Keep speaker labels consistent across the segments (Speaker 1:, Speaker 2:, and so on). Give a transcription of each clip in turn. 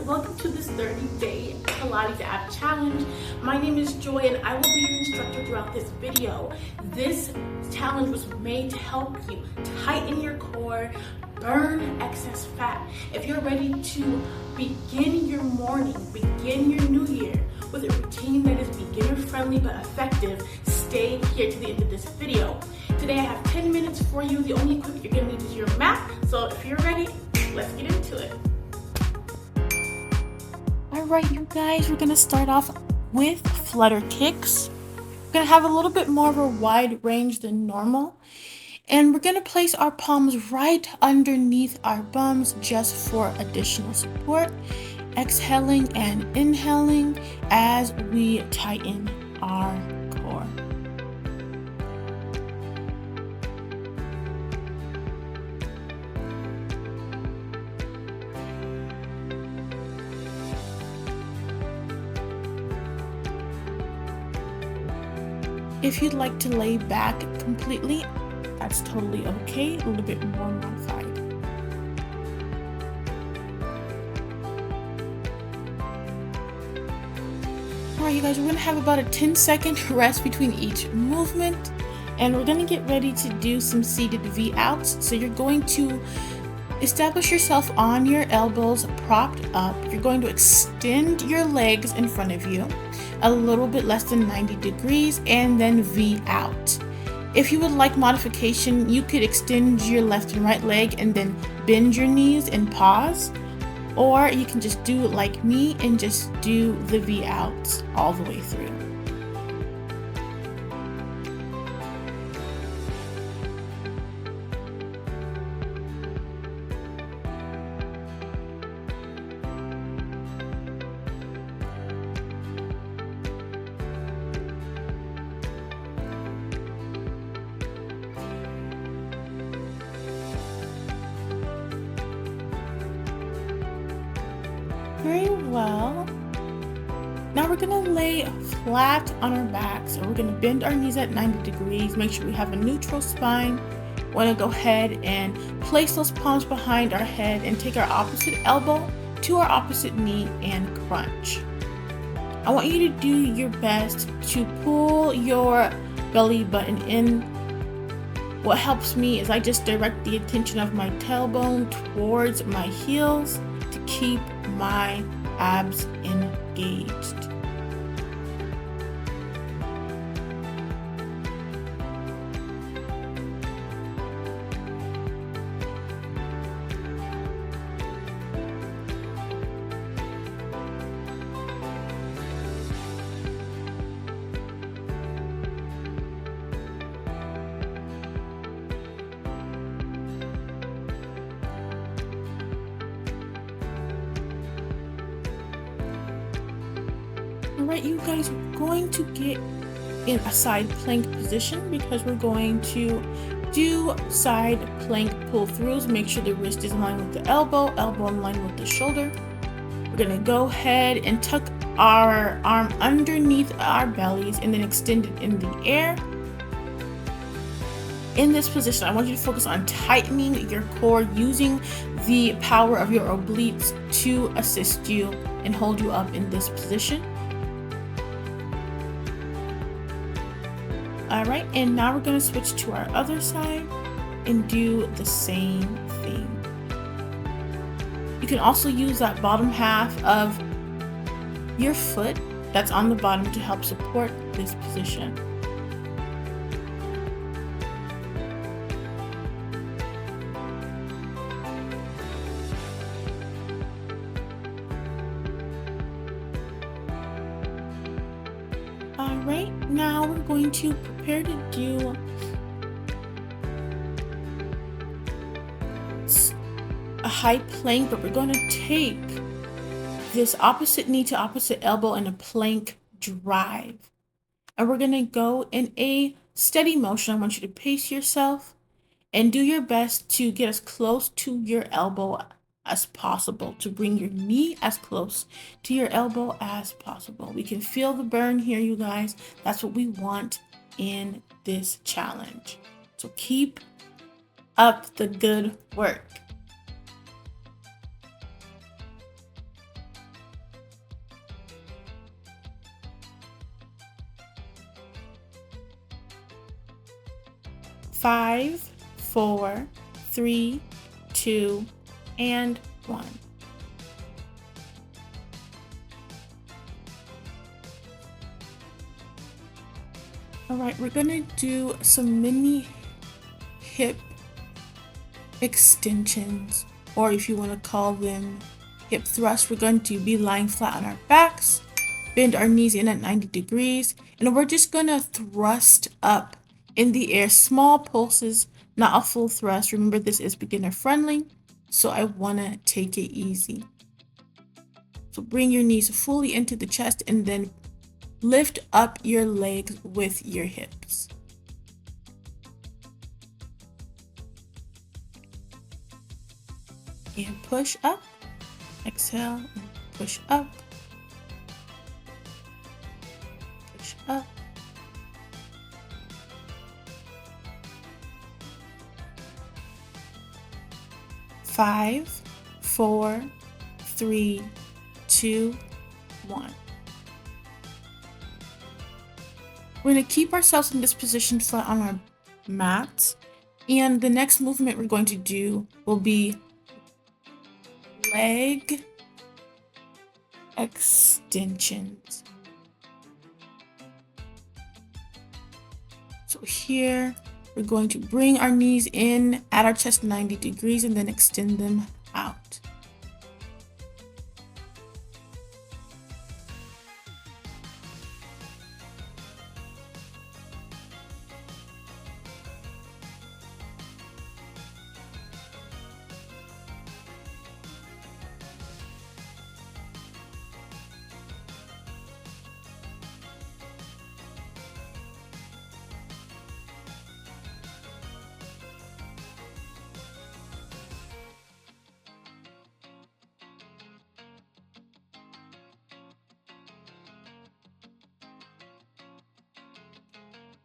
Speaker 1: welcome to this 30-day Pilates app challenge. My name is Joy and I will be your instructor throughout this video. This challenge was made to help you tighten your core, burn excess fat. If you're ready to begin your morning, begin your new year with a routine that is beginner friendly but effective, stay here to the end of this video. Today I have 10 minutes for you. The only equipment you're going to need is your mat. So if you're ready, let's get into it. Alright, you guys, we're going to start off with flutter kicks. We're going to have a little bit more of a wide range than normal. And we're going to place our palms right underneath our bums just for additional support. Exhaling and inhaling as we tighten our core. If you'd like to lay back completely, that's totally okay. A little bit more modified. Alright, you guys, we're going to have about a 10-second rest between each movement. And we're going to get ready to do some seated V-outs. So you're going to establish yourself on your elbows propped up. You're going to extend your legs in front of you a little bit less than 90 degrees and then V out. If you would like modification, you could extend your left and right leg and then bend your knees and pause. Or you can just do it like me and just do the V outs all the way through. Very well. Now we're going to lay flat on our back. So we're going to bend our knees at 90 degrees. Make sure we have a neutral spine. Want to go ahead and place those palms behind our head and take our opposite elbow to our opposite knee and crunch. I want you to do your best to pull your belly button in. What helps me is I just direct the attention of my tailbone towards my heels to keep my abs engaged. Alright, you guys, we're going to get in a side plank position because we're going to do side plank pull throughs. Make sure the wrist is in line with the elbow in line with the shoulder. We're going to go ahead and tuck our arm underneath our bellies and then extend it in the air. In this position, I want you to focus on tightening your core using the power of your obliques to assist you and hold you up in this position. Alright, and now we're going to switch to our other side and do the same thing. You can also use that bottom half of your foot that's on the bottom to help support this position. Alright, now we're going to prepare to do a high plank, but we're going to take this opposite knee to opposite elbow in a plank drive. And we're going to go in a steady motion. I want you to pace yourself and do your best to get as close to your elbow as possible, to bring your knee as close to your elbow as possible. We can feel the burn here, you guys. That's what we want in this challenge. So keep up the good work. 5, 4, 3, 2, and 1. All right, we're gonna do some mini hip extensions, or if you want to call them hip thrusts. We're going to be lying flat on our backs, bend our knees in at 90 degrees, and we're just gonna thrust up in the air, small pulses, not a full thrust. Remember, this is beginner friendly, so I wanna take it easy. So bring your knees fully into the chest and then lift up your legs with your hips. And push up, exhale, and push up, push up. Five, 4, 3, 2, 1. We're going to keep ourselves in this position flat on our mats, and the next movement we're going to do will be leg extensions. So here we're going to bring our knees in at our chest 90 degrees and then extend them out.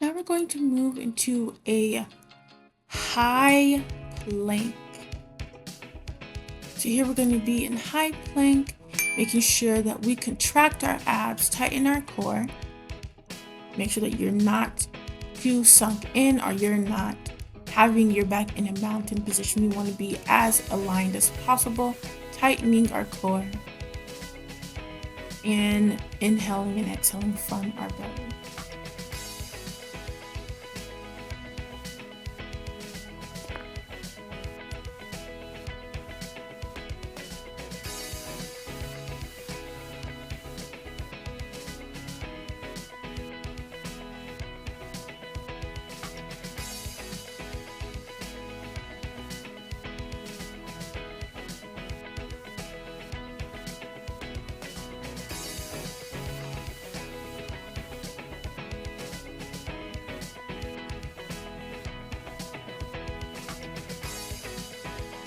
Speaker 1: Now we're going to move into a high plank. So here we're going to be in high plank, making sure that we contract our abs, tighten our core. Make sure that you're not too sunk in or you're not having your back in a mountain position. We want to be as aligned as possible, tightening our core and inhaling and exhaling from our belly.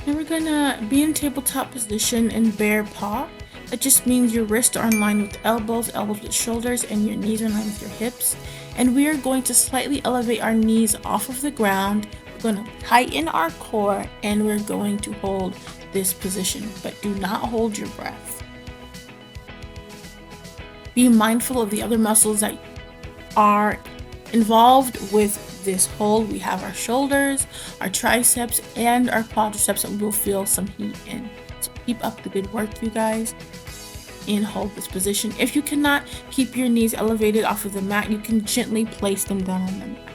Speaker 1: Now we're gonna be in tabletop position in bear paw. That just means your wrists are in line with elbows, elbows with shoulders, and your knees are in line with your hips. And we are going to slightly elevate our knees off of the ground. We're going to tighten our core, and we're going to hold this position, but do not hold your breath. Be mindful of the other muscles that are involved with this hold. We have our shoulders, our triceps, and our quadriceps that we will feel some heat in. So keep up the good work, you guys, and hold this position. If you cannot keep your knees elevated off of the mat, you can gently place them down on the mat.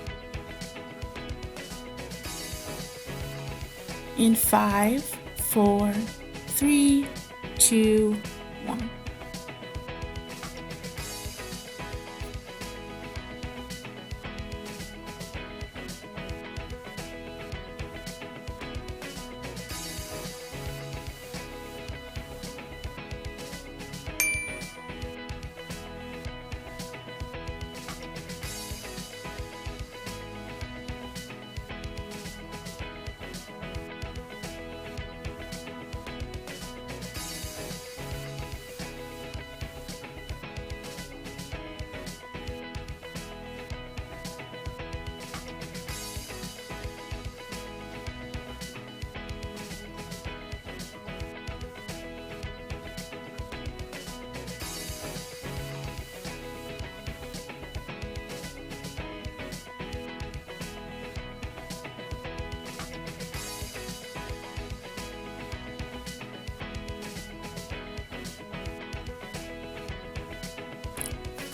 Speaker 1: In 5, 4, 3, 2, 1.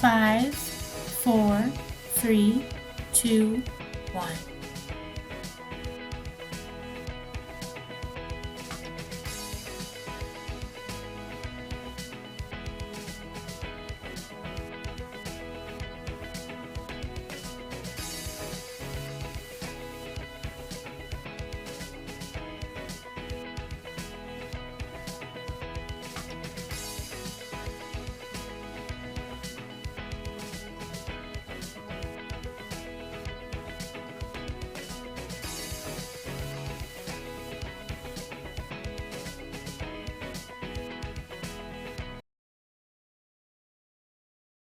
Speaker 1: 5, 4, 3, 2, 1.